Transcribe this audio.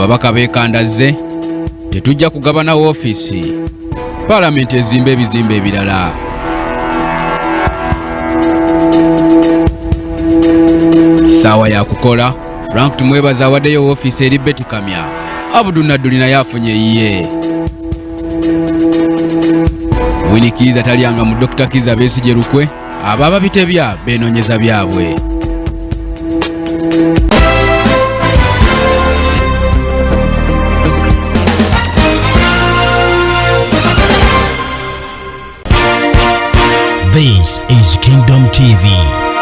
ababaka beekandaze tetujja kugabana woofiisi paalamenti ezimba ebizimbe ebirala. Ssaawa ya kukola Frank Tumwebaza awaddeyo woofiisi eri Betty Kamya. Abdul Nadduli naye afunye eyiye. Winnie Kiiza talyanga mu Dr. Kiiza Besigye Lukwe abo ababitebya beenoonyeza byabwe. This is Kingdom TV.